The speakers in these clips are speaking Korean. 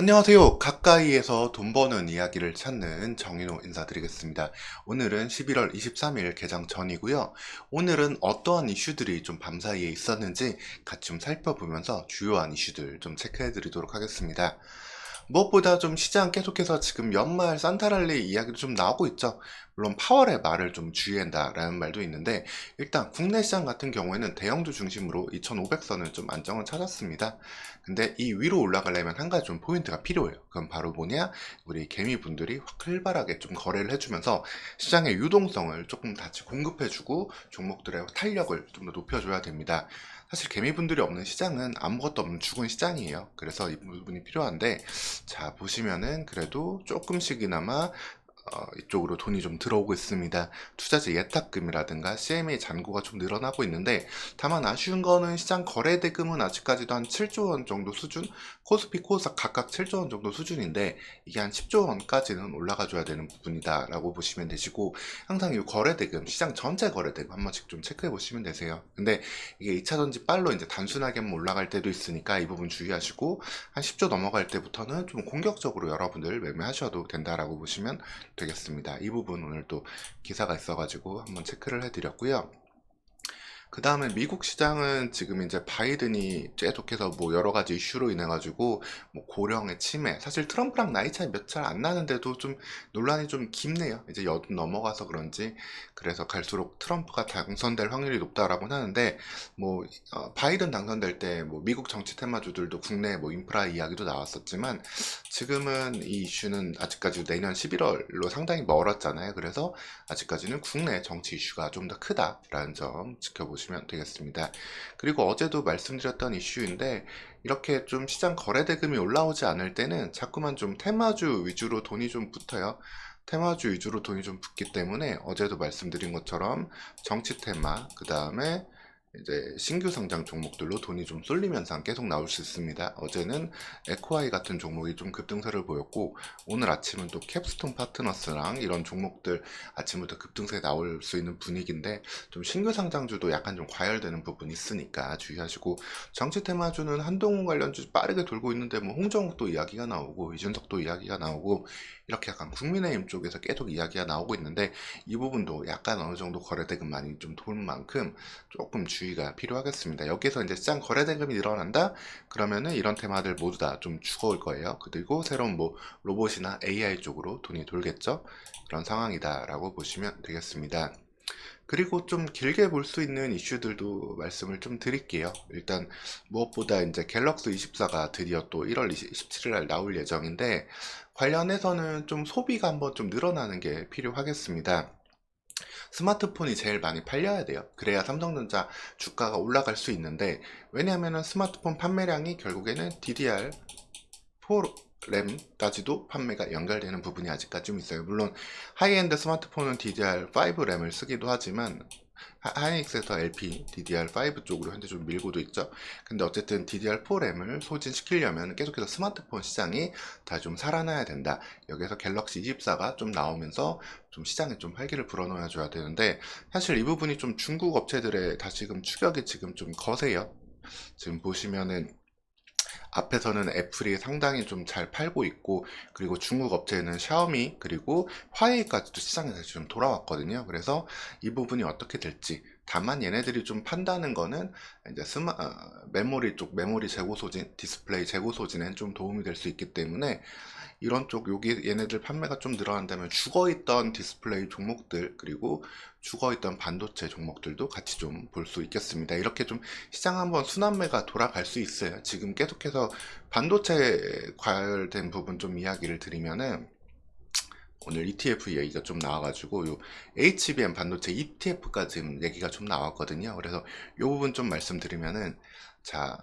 안녕하세요. 가까이에서 돈 버는 이야기를 찾는 정인호 인사드리겠습니다. 오늘은 11월 23일 개장 전이고요. 오늘은 어떠한 이슈들이 좀 밤사이에 있었는지 같이 좀 살펴보면서 주요한 이슈들 좀 체크해 드리도록 하겠습니다. 무엇보다 좀 시장 계속해서 지금 연말 산타랠리 이야기도 좀 나오고 있죠. 물론 파월의 말을 좀 주의한다라는 말도 있는데, 일단 국내 시장 같은 경우에는 대형주 중심으로 2500선을 좀 안정을 찾았습니다. 근데 이 위로 올라가려면 한 가지 좀 포인트가 필요해요. 그건 바로 뭐냐? 우리 개미분들이 확 활발하게 좀 거래를 해주면서 시장의 유동성을 조금 같이 공급해주고 종목들의 탄력을 좀 더 높여줘야 됩니다. 사실 개미분들이 없는 시장은 아무것도 없는 죽은 시장이에요. 그래서 이 부분이 필요한데, 자 보시면은 그래도 조금씩이나마 이쪽으로 돈이 좀 들어오고 있습니다. 투자자 예탁금이라든가 CMA 잔고가 좀 늘어나고 있는데, 다만 아쉬운 거는 시장 거래대금은 아직까지도 한 7조 원 정도 수준, 코스피 코스닥 각각 7조 원 정도 수준인데, 이게 한 10조 원까지는 올라가 줘야 되는 부분이다 라고 보시면 되시고, 항상 이 거래대금, 시장 전체 거래대금 한 번씩 좀 체크해 보시면 되세요. 근데 이게 2차전지 빨로 이제 단순하게만 올라갈 때도 있으니까 이 부분 주의하시고, 한 10조 넘어갈 때부터는 좀 공격적으로 여러분들 매매하셔도 된다라고 보시면 되겠습니다. 이 부분 오늘 또 기사가 있어가지고 한번 체크를 해드렸고요. 그 다음에 미국 시장은 지금 이제 바이든이 계속해서 뭐 여러 가지 이슈로 인해 가지고 뭐 고령의 치매, 사실 트럼프랑 나이 차이 몇 살 안 나는데도 좀 논란이 좀 깊네요. 이제 여든 넘어가서 그런지. 그래서 갈수록 트럼프가 당선될 확률이 높다라고 하는데, 뭐 바이든 당선될 때 뭐 미국 정치 테마주들도 국내 뭐 인프라 이야기도 나왔었지만, 지금은 이 이슈는 아직까지 내년 11월로 상당히 멀었잖아요. 그래서 아직까지는 국내 정치 이슈가 좀 더 크다라는 점 지켜보시면 되겠습니다. 그리고 어제도 말씀드렸던 이슈인데, 이렇게 좀 시장 거래 대금이 올라오지 않을 때는 자꾸만 좀 테마주 위주로 돈이 좀 붙어요. 테마주 위주로 돈이 좀 붙기 때문에 어제도 말씀드린 것처럼 정치 테마, 그 다음에 이제 신규 상장 종목들로 돈이 좀 쏠림 현상 계속 나올 수 있습니다. 어제는 에코아이 같은 종목이 좀 급등세를 보였고, 오늘 아침은 또 캡스톤 파트너스랑 이런 종목들 아침부터 급등세 나올 수 있는 분위기인데, 좀 신규 상장주도 약간 좀 과열되는 부분이 있으니까 주의하시고, 정치 테마주는 한동훈 관련주 빠르게 돌고 있는데 뭐 홍정욱도 이야기가 나오고 이준석도 이야기가 나오고 이렇게 약간 국민의힘 쪽에서 계속 이야기가 나오고 있는데, 이 부분도 약간 어느 정도 거래대금 많이 좀 도는 만큼 조금 주의가 필요하겠습니다. 여기서 이제 시장 거래대금이 늘어난다? 그러면은 이런 테마들 모두 다 좀 죽어올 거예요. 그리고 새로운 뭐 로봇이나 AI 쪽으로 돈이 돌겠죠? 그런 상황이다라고 보시면 되겠습니다. 그리고 좀 길게 볼 수 있는 이슈들도 말씀을 좀 드릴게요. 일단 무엇보다 이제 갤럭시 24가 드디어 또 1월 17일 날 나올 예정인데, 관련해서는 좀 소비가 한번 좀 늘어나는 게 필요하겠습니다. 스마트폰이 제일 많이 팔려야 돼요. 그래야 삼성전자 주가가 올라갈 수 있는데, 왜냐하면 스마트폰 판매량이 결국에는 DDR4 램까지도 판매가 연결되는 부분이 아직까지 좀 있어요. 물론 하이엔드 스마트폰은 DDR5 램을 쓰기도 하지만 하이닉스에서 LP, DDR5 쪽으로 현재 좀 밀고도 있죠. 근데 어쨌든 DDR4 램을 소진시키려면 계속해서 스마트폰 시장이 다 좀 살아나야 된다. 여기서 갤럭시 24가 좀 나오면서 좀 시장에 좀 활기를 불어넣어 줘야 되는데, 사실 이 부분이 좀 중국 업체들의 다시금 추격이 지금 좀 거세요. 지금 보시면은 앞에서는 애플이 상당히 좀 잘 팔고 있고, 그리고 중국 업체는 샤오미, 그리고 화웨이까지도 시장에 다시 좀 돌아왔거든요. 그래서 이 부분이 어떻게 될지. 다만 얘네들이 좀 판다는 거는 이제 메모리 쪽, 메모리 재고 소진, 디스플레이 재고 소진엔 좀 도움이 될 수 있기 때문에, 이런 쪽 여기 얘네들 판매가 좀 늘어난다면 죽어있던 디스플레이 종목들, 그리고 죽어있던 반도체 종목들도 같이 좀 볼 수 있겠습니다. 이렇게 좀 시장 한번 순환매가 돌아갈 수 있어요. 지금 계속해서 반도체 관련된 부분 좀 이야기를 드리면은, 오늘 ETF 얘기가 좀 나와가지고 요 HBM 반도체 ETF까지 지금 얘기가 좀 나왔거든요. 그래서 요 부분 좀 말씀드리면은, 자,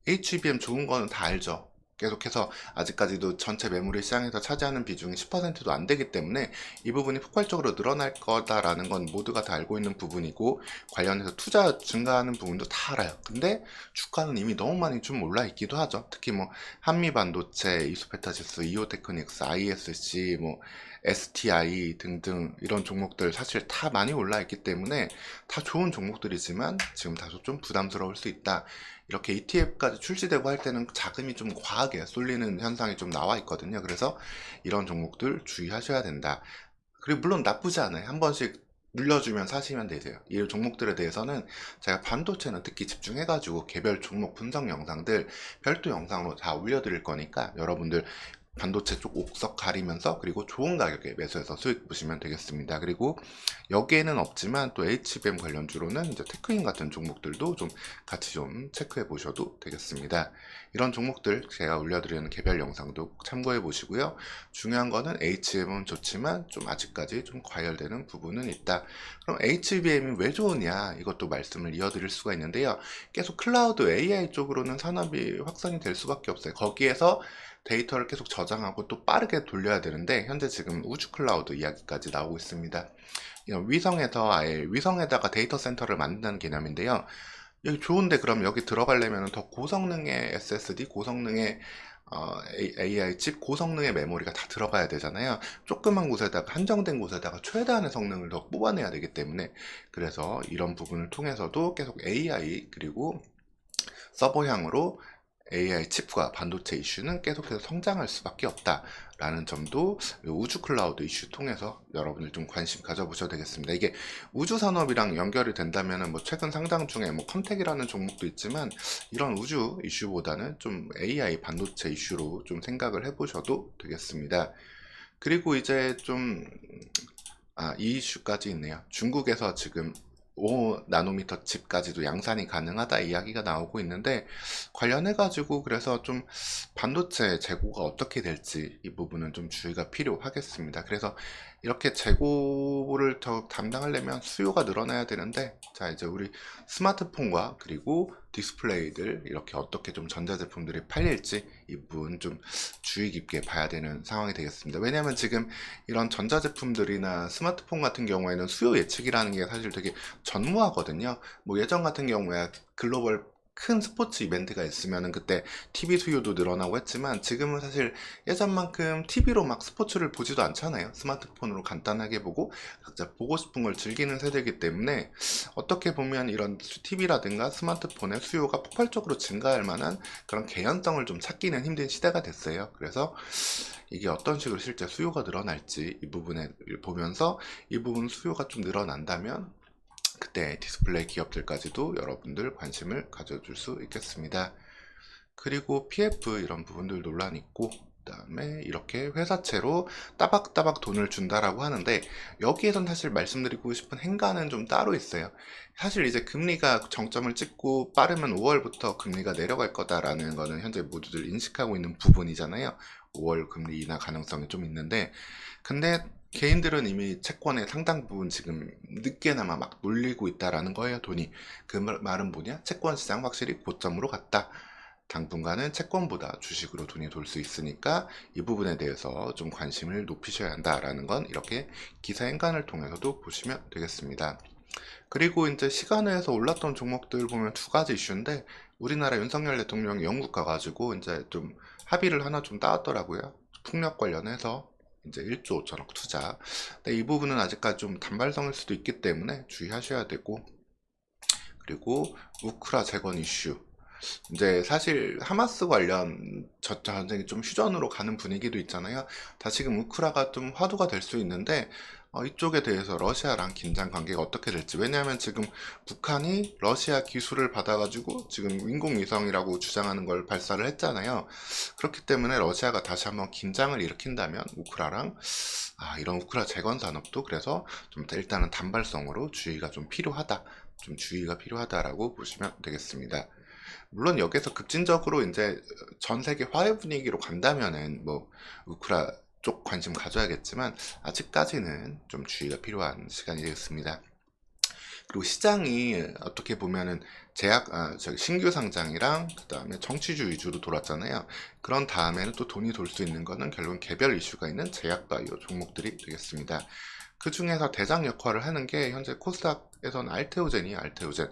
HBM 좋은 거는 다 알죠. 계속해서 아직까지도 전체 메모리 시장에서 차지하는 비중이 10%도 안 되기 때문에 이 부분이 폭발적으로 늘어날 거다라는 건 모두가 다 알고 있는 부분이고, 관련해서 투자 증가하는 부분도 다 알아요. 근데 주가는 이미 너무 많이 좀 올라 있기도 하죠. 특히 뭐 한미 반도체, 이소페타시스, 이오테크닉스, ISC, 뭐 STI 등등 이런 종목들 사실 다 많이 올라 있기 때문에 다 좋은 종목들이지만 지금 다소 좀 부담스러울 수 있다. 이렇게 ETF까지 출시되고 할 때는 자금이 좀 과하게 쏠리는 현상이 좀 나와 있거든요. 그래서 이런 종목들 주의하셔야 된다. 그리고 물론 나쁘지 않아요. 한 번씩 눌려주면 사시면 되세요. 이 종목들에 대해서는 제가 반도체는 특히 집중해가지고 개별 종목 분석 영상들 별도 영상으로 다 올려드릴 거니까 여러분들 반도체 쪽 옥석 가리면서 그리고 좋은 가격에 매수해서 수익 보시면 되겠습니다. 그리고 여기에는 없지만 또 HBM 관련주로는 이제 테크인 같은 종목들도 좀 같이 좀 체크해 보셔도 되겠습니다. 이런 종목들 제가 올려드리는 개별 영상도 참고해 보시고요. 중요한 거는 HBM은 좋지만 좀 아직까지 좀 과열되는 부분은 있다. 그럼 HBM이 왜 좋으냐 이것도 말씀을 이어드릴 수가 있는데요. 계속 클라우드 AI 쪽으로는 산업이 확산이 될 수밖에 없어요. 거기에서 데이터를 계속 저장하고 또 빠르게 돌려야 되는데 현재 지금 우주 클라우드 이야기까지 나오고 있습니다. 위성에서 아예 위성에다가 데이터 센터를 만든다는 개념인데요. 여기 좋은데 그럼 여기 들어가려면 더 고성능의 SSD, 고성능의 AI 칩, 고성능의 메모리가 다 들어가야 되잖아요. 조그만 곳에다가 한정된 곳에다가 최대한의 성능을 더 뽑아내야 되기 때문에 그래서 이런 부분을 통해서도 계속 AI 그리고 서버향으로 AI 칩과 반도체 이슈는 계속해서 성장할 수밖에 없다라는 점도 우주 클라우드 이슈 통해서 여러분들 좀 관심 가져보셔도 되겠습니다. 이게 우주 산업이랑 연결이 된다면 뭐 최근 상장 중에 뭐 컨택이라는 종목도 있지만 이런 우주 이슈보다는 좀 AI 반도체 이슈로 좀 생각을 해보셔도 되겠습니다. 그리고 이제 좀 이 이슈까지 있네요. 중국에서 지금 5나노미터 칩까지도 양산이 가능하다 이야기가 나오고 있는데 관련해가지고 그래서 좀 반도체 재고가 어떻게 될지 이 부분은 좀 주의가 필요하겠습니다. 그래서 이렇게 재고를 더 담당하려면 수요가 늘어나야 되는데 자 이제 우리 스마트폰과 그리고 디스플레이들 이렇게 어떻게 좀 전자제품들이 팔릴지 이 부분 좀 주의 깊게 봐야 되는 상황이 되겠습니다. 왜냐하면 지금 이런 전자제품들이나 스마트폰 같은 경우에는 수요 예측이라는 게 사실 되게 전무하거든요. 뭐 예전 같은 경우에 글로벌 큰 스포츠 이벤트가 있으면은 그때 TV 수요도 늘어나고 했지만 지금은 사실 예전만큼 TV로 막 스포츠를 보지도 않잖아요. 스마트폰으로 간단하게 보고 각자 보고 싶은 걸 즐기는 세대이기 때문에 어떻게 보면 이런 TV라든가 스마트폰의 수요가 폭발적으로 증가할 만한 그런 개연성을 좀 찾기는 힘든 시대가 됐어요. 그래서 이게 어떤 식으로 실제 수요가 늘어날지 이 부분에 보면서 이 부분 수요가 좀 늘어난다면 그때 디스플레이 기업들까지도 여러분들 관심을 가져줄 수 있겠습니다. 그리고 PF 이런 부분들 논란 있고 그 다음에 이렇게 회사채로 따박따박 돈을 준다라고 하는데 여기에선 사실 말씀드리고 싶은 행간은 좀 따로 있어요. 사실 이제 금리가 정점을 찍고 빠르면 5월부터 금리가 내려갈 거다라는 거는 현재 모두들 인식하고 있는 부분이잖아요. 5월 금리 인하 가능성이 좀 있는데 근데 개인들은 이미 채권의 상당 부분 지금 늦게나마 막 몰리고 있다라는 거예요, 돈이. 그 말은 뭐냐? 채권 시장 확실히 고점으로 갔다. 당분간은 채권보다 주식으로 돈이 돌 수 있으니까 이 부분에 대해서 좀 관심을 높이셔야 한다라는 건 이렇게 기사 행간을 통해서도 보시면 되겠습니다. 그리고 이제 시간에서 올랐던 종목들 보면 두 가지 이슈인데 우리나라 윤석열 대통령이 영국 가가지고 이제 좀 합의를 하나 좀 따왔더라고요. 풍력 관련해서 이제 1조 5천억 투자. 근데 이 부분은 아직까지 좀 단발성일 수도 있기 때문에 주의하셔야 되고 그리고 우크라 재건 이슈. 이제 사실 하마스 관련 전쟁이 좀 휴전으로 가는 분위기도 있잖아요. 지금 우크라가 좀 화두가 될 수 있는데 이쪽에 대해서 러시아랑 긴장 관계가 어떻게 될지. 왜냐하면 지금 북한이 러시아 기술을 받아가지고 지금 인공위성이라고 주장하는 걸 발사를 했잖아요. 그렇기 때문에 러시아가 다시 한번 긴장을 일으킨다면 우크라랑 이런 우크라 재건 산업도 그래서 좀 일단은 단발성으로 주의가 좀 필요하다. 좀 주의가 필요하다라고 보시면 되겠습니다. 물론 여기서 급진적으로 이제 전 세계 화해 분위기로 간다면은 뭐 우크라 쪽 관심 가져야겠지만 아직까지는 좀 주의가 필요한 시간이 되겠습니다. 그리고 시장이 어떻게 보면은 신규 상장이랑 그 다음에 정치주 위주로 돌았잖아요. 그런 다음에는 또 돈이 돌 수 있는 거는 결국은 개별 이슈가 있는 제약바이오 종목들이 되겠습니다. 그 중에서 대장 역할을 하는 게 현재 코스닥 신약에서는 알테오젠이에요, 알테오젠.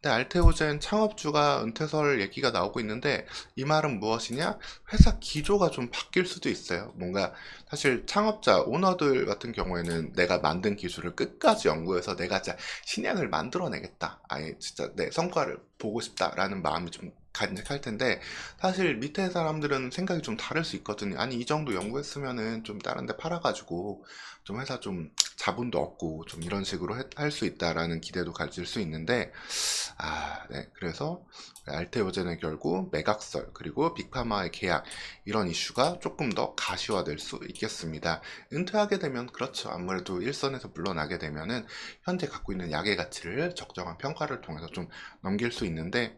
근데 알테오젠 창업주가 은퇴설 얘기가 나오고 있는데 이 말은 무엇이냐? 회사 기조가 좀 바뀔 수도 있어요. 뭔가 사실 창업자, 오너들 같은 경우에는 내가 만든 기술을 끝까지 연구해서 내가 진짜 신약을 만들어내겠다. 아예 진짜 내 성과를 보고 싶다라는 마음이 좀 간직할 텐데 사실 밑에 사람들은 생각이 좀 다를 수 있거든요. 아니 이 정도 연구했으면은 좀 다른 데 팔아가지고 좀 회사 좀 자본도 얻고 좀 이런 식으로 할 수 있다라는 기대도 가질 수 있는데 네. 그래서 알테오젠의 결국 매각설 그리고 빅파마의 계약 이런 이슈가 조금 더 가시화될 수 있겠습니다. 은퇴하게 되면 그렇죠. 아무래도 일선에서 물러나게 되면은 현재 갖고 있는 약의 가치를 적정한 평가를 통해서 좀 넘길 수 있는데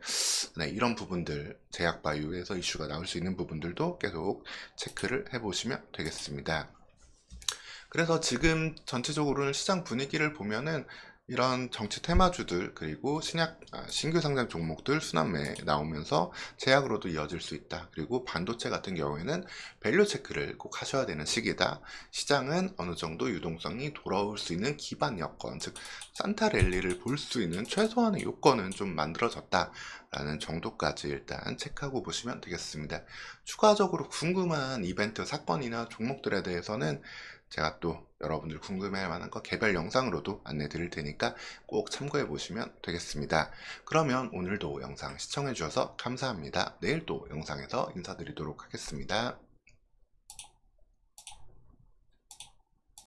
네, 이런 부분들 제약 바이오에서 이슈가 나올 수 있는 부분들도 계속 체크를 해보시면 되겠습니다. 그래서 지금 전체적으로는 시장 분위기를 보면은 이런 정치 테마주들 그리고 신규 상장 종목들 순환매에 나오면서 제약으로도 이어질 수 있다. 그리고 반도체 같은 경우에는 밸류 체크를 꼭 하셔야 되는 시기다. 시장은 어느 정도 유동성이 돌아올 수 있는 기반 여건, 즉 산타 랠리를 볼 수 있는 최소한의 요건은 좀 만들어졌다라는 정도까지 일단 체크하고 보시면 되겠습니다. 추가적으로 궁금한 이벤트 사건이나 종목들에 대해서는 제가 또 여러분들 궁금해할 만한 거 개별 영상으로도 안내 드릴 테니까 꼭 참고해 보시면 되겠습니다. 그러면 오늘도 영상 시청해 주셔서 감사합니다. 내일 또 영상에서 인사드리도록 하겠습니다.